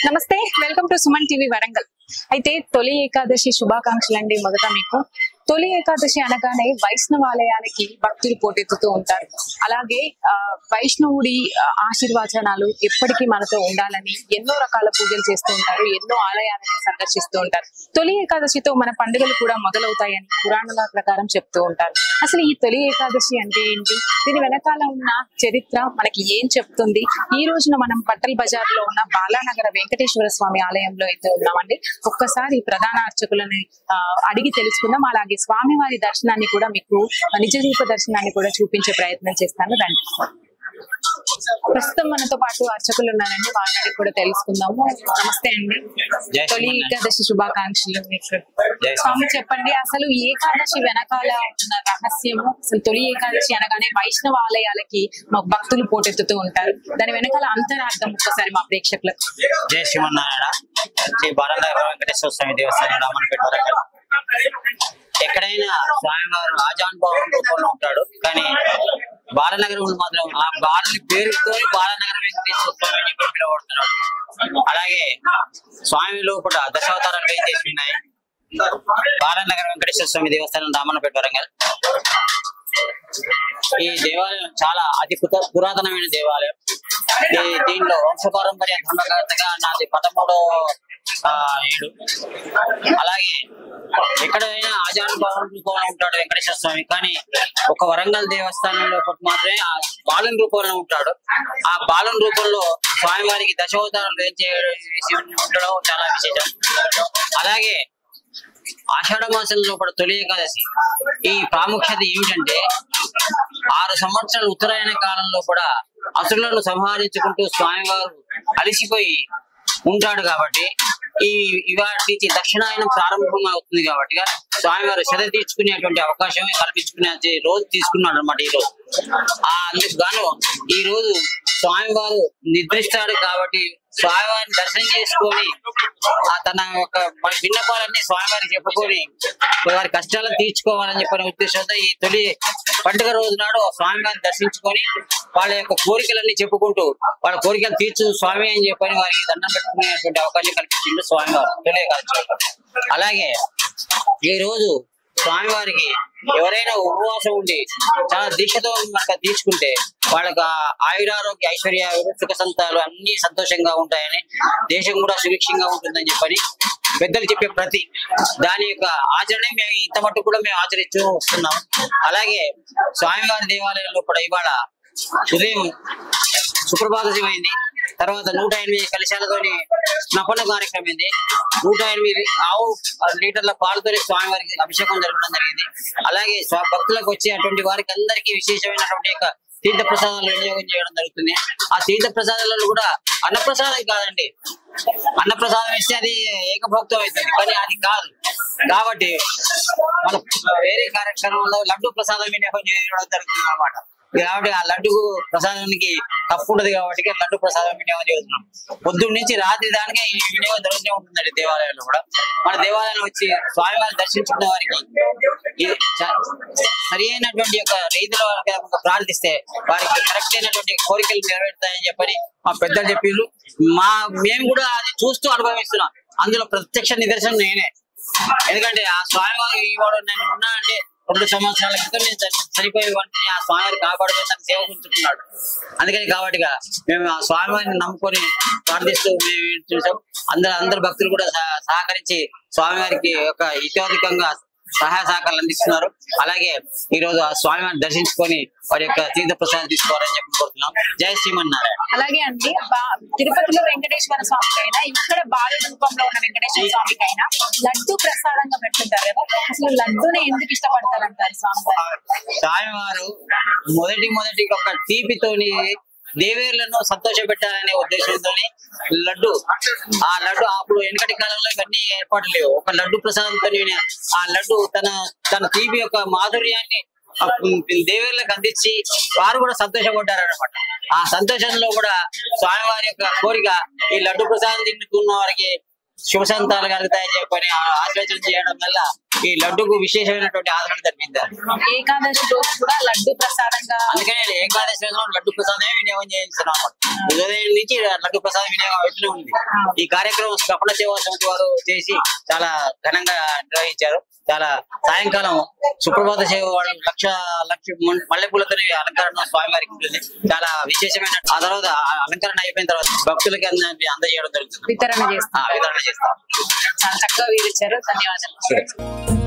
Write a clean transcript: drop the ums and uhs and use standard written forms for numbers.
నమస్తే, welcome to Suman TV Warangal. అయితే తొలి ఏకాదశి శుభాకాంక్షలు అండి. మొదట మీకు తొలి ఏకాదశి అనగానే వైష్ణవాలయాలకి భక్తులు పోటెత్తుతూ ఉంటారు. అలాగే వైష్ణవుడి ఆశీర్వచనాలు ఎప్పటికీ మనతో ఉండాలని ఎన్నో రకాల పూజలు చేస్తూ ఉంటారు, ఎన్నో ఆలయాలను సందర్శిస్తూ ఉంటారు. తొలి ఏకాదశితో మన పండుగలు కూడా మొదలవుతాయని పురాణాల ప్రకారం చెప్తూ ఉంటారు. అసలు ఈ తొలి ఏకాదశి అంటే ఏంటి, దీని వెనకాల ఉన్న చరిత్ర మనకి ఏం చెప్తుంది? ఈ రోజున మనం పట్టల్ బజార్ లో ఉన్న బాలానగర వెంకటేశ్వర స్వామి ఆలయంలో అయితే ఉన్నామండి. ఒక్కసారి ప్రధాన అర్చకులని అడిగి తెలుసుకుందాం. అలాగే స్వామివారి దర్శనాన్ని కూడా మీకు నిజ రూప దర్శనాన్ని కూడా చూపించే ప్రయత్నం చేస్తాను. రండి. ప్రస్తుతం మనతో పాటు అర్చకులు ఉన్నారండి, వాళ్ళని కూడా తెలుసుకుందాము. నమస్తే అండి, తొలి ఏకాదశి శుభాకాంక్షలు. స్వామి చెప్పండి, అసలు ఏకాదశి వెనకాల ఉన్న రహస్యము, అసలు తొలి ఏకాదశి అనగానే వైష్ణవ ఆలయాలకి మా భక్తులు పోటెత్తుతూ ఉంటారు, దాని వెనకాల అంతరార్థం ఒక్కసారి మా ప్రేక్షకులకు. జై శ్రీమన్నారాయణ. శ్రీ బాలానగర వెంకటేశ్వర స్వామి దేవస్థానం రామన్పేట వరంగల్. ఎక్కడైనా స్వామివారు ఆజానుభావం రూపంలో ఉంటాడు, కానీ బాలనగరం మాత్రం ఆ బాలని పేరుతో బాలనగర వెంకటేశ్వర స్వామి అని పిలువబడుతున్నాడు. అలాగే స్వామి లోపల దశావతారాలు ఏం చేసి ఉన్నాయి. బాలనగర వెంకటేశ్వర స్వామి దేవస్థానం రామన్నపేట వరంగల్. ఈ దేవాలయం చాలా అతి పురాతనమైన దేవాలయం. దీనిలో వంశపారంపర్య ధర్మకర్తగా నాది 13వ ఏడు. అలాగే ఎక్కడైనా ఆజానుభావం రూపంలో ఉంటాడు వెంకటేశ్వర స్వామి, కానీ ఒక వరంగల్ దేవస్థానంలో మాత్రమే ఆ బాలన్ రూపంలో ఉంటాడు. ఆ బాలన్ రూపంలో స్వామివారికి దశావతారాలు ఏం ఉండడం చాలా విశేషం. అలాగే ఆషాఢ మాసంలో కూడా తొలి ఏకాదశి ఈ ప్రాముఖ్యత ఏమిటంటే, 6 సంవత్సరాల ఉత్తరాయణ కాలంలో కూడా అసురులను సంహరించుకుంటూ స్వామివారు అలిసిపోయి ఉంటాడు. కాబట్టి ఇవాటి నుంచి దక్షిణాయనం ప్రారంభం అవుతుంది. కాబట్టి స్వామివారు శ్రద్ధ తీర్చుకునేటువంటి అవకాశం కల్పించుకునే రోజు తీసుకున్నాడు అనమాట. ఈ రోజు అందుకు గాను ఈ రోజు స్వామివారు నిద్రిస్తాడు. కాబట్టి స్వామివారిని దర్శనం చేసుకొని తన యొక్క విన్నపాలన్నీ స్వామివారికి చెప్పుకొని వారి కష్టాలను తీర్చుకోవాలని చెప్పిన ఉద్దేశంతో ఈ తొలి పండుగ రోజు నాడు స్వామివారిని దర్శించుకొని వాళ్ళ యొక్క కోరికలన్నీ చెప్పుకుంటూ వాళ్ళ కోరికలు తీర్చు స్వామి అని చెప్పని వారికి దండం పెట్టుకునేటువంటి అవకాశం కల్పించింది స్వామివారు తొలి ఏకాదశి. అలాగే ఈ రోజు స్వామివారికి ఎవరైనా ఉపవాసం ఉండి చాలా దీక్షతో మనకు తీసుకుంటే వాళ్ళకి ఆయురారోగ్య ఐశ్వర్య సుఖ సంతాలు అన్ని సంతోషంగా ఉంటాయని, దేశం కూడా సుభిక్షంగా ఉంటుందని చెప్పని పెద్దలు చెప్పే ప్రతి దాని యొక్క ఆచరణ మేము ఇంత మట్టు కూడా మేము ఆచరిస్తూ వస్తున్నాం. అలాగే స్వామివారి దేవాలయంలో కూడా ఇవాళ ఉదయం సుప్రభాతం అయింది. తర్వాత 108 కలశాలతోని స్నపన కార్యక్రమం అయింది. 108 ఆవు లీటర్ల పాలతో స్వామివారికి అభిషేకం జరపడం జరిగింది. అలాగే భక్తులకు వచ్చేటువంటి వారికి అందరికీ విశేషమైనటువంటి యొక్క తీర్థ ప్రసాదాలు వినియోగం చేయడం జరుగుతుంది. ఆ తీర్థ ప్రసాదాలలో కూడా అన్నప్రసాదం కాదండి. అన్నప్రసాదం ఇస్తే అది ఏకభోక్తం అవుతుంది, కానీ అది కాదు. కాబట్టి మన వేరే కార్యక్రమంలో లడ్డు ప్రసాదం వినియోగం చేయడం జరుగుతుంది అన్నమాట. కాబట్టి ఆ లడ్డు ప్రసాదానికి తప్పు ఉండదు, కాబట్టి లడ్డు ప్రసాదం వినియోగం చేస్తున్నాం. పొద్దున్న నుంచి రాత్రి దానికే ఈ వినియోగం జరుగుతూ ఉంటుందండి. దేవాలయంలో కూడా మన దేవాలయంలో వచ్చి స్వామివారిని దర్శించుకున్న వారికి సరి అయినటువంటి యొక్క రీతిలో ప్రార్థిస్తే వారికి కరెక్ట్ అయినటువంటి కోరికలు నెరవేరుతాయని చెప్పని మా పెద్దలు చెప్పారు. మేము కూడా అది చూస్తూ అనుభవిస్తున్నాం. అందులో ప్రత్యక్ష నిదర్శనం నేనే. ఎందుకంటే ఆ స్వామివారి ఇవాడు నేను ఉన్నా అంటే 2 సంవత్సరాల క్రితం నేను చనిపోయి ఆ స్వామివారి కాపాడుకొని తన సేవ ఉంచుకున్నాడు. అందుకని కాబట్టి మేము ఆ స్వామివారిని నమ్ముకొని ప్రార్థిస్తూ మేము చూసాం. అందరు భక్తులు కూడా సహకరించి స్వామివారికి ఒక ఇతోధికంగా సహాయ సహకారాలు అందిస్తున్నారు. అలాగే ఈ రోజు ఆ స్వామివారిని దర్శించుకొని వారి యొక్క తీర్థ ప్రసాదం తీసుకోవాలని చెప్పి కోరుతున్నాం. జై శ్రీమన్నారాయణ. అలాగే అండి, తిరుపతిలో వెంకటేశ్వర స్వామికైనా ఇక్కడ బాల రూపంలో ఉన్న వెంకటేశ్వర స్వామికైనా లడ్డు ప్రసాదంగా పెట్టుకుంటారు కదా, అసలు లడ్డూని ఎందుకు ఇష్టపడతారంటారు స్వామివారు? మొదటి ఒక తీపితోని దేవేర్లను సంతోష పెట్టాలనే ఉద్దేశంతో లడ్డు అప్పుడు వెనకటి కాలంలో ఇవన్నీ ఏర్పాట్లు లేవు. ఒక లడ్డు ప్రసాదంతో ఆ లడ్డు తన తీపి యొక్క మాధుర్యాన్ని దేవేర్లకు అందించి వారు కూడా సంతోషపడ్డారు అనమాట. ఆ సంతోషంలో కూడా స్వామివారి యొక్క కోరిక ఈ లడ్డు ప్రసాదం తింటున్న వారికి శుభ సంతాలు కలుగుతాయని చెప్పని ఆశీర్వచనం చేయడం వల్ల ఈ లడ్డుకు విశేషమైనటువంటి ఆదరణ జరిపించారు. ఏకాదశి రోజు కూడా లడ్డు ప్రసాదంగా, అందుకనే ఏకాదశి రోజు లడ్డు ప్రసాదమే వినియోగం చేస్తున్నాం. ఉదయం నుంచి లడ్డు ప్రసాదం వినియోగం అవుతూనే ఉంది. ఈ కార్యక్రమం కపట సేవా సమితి వారు చేసి చాలా ఘనంగా నిర్వహించారు. చాలా సాయంకాలం సుప్రభాత సేవ వాళ్ళు లక్ష మల్లెపూలతో అలంకరణ స్వామివారికి ఉంటుంది. చాలా విశేషమైన ఆ తర్వాత అలంకరణ అయిపోయిన తర్వాత భక్తులకి అందజేయడం జరుగుతుంది. వితరణ చేస్తాం. వితరణ చేస్తాం. చాలా చక్కగా వివరించారు. ధన్యవాదాలు.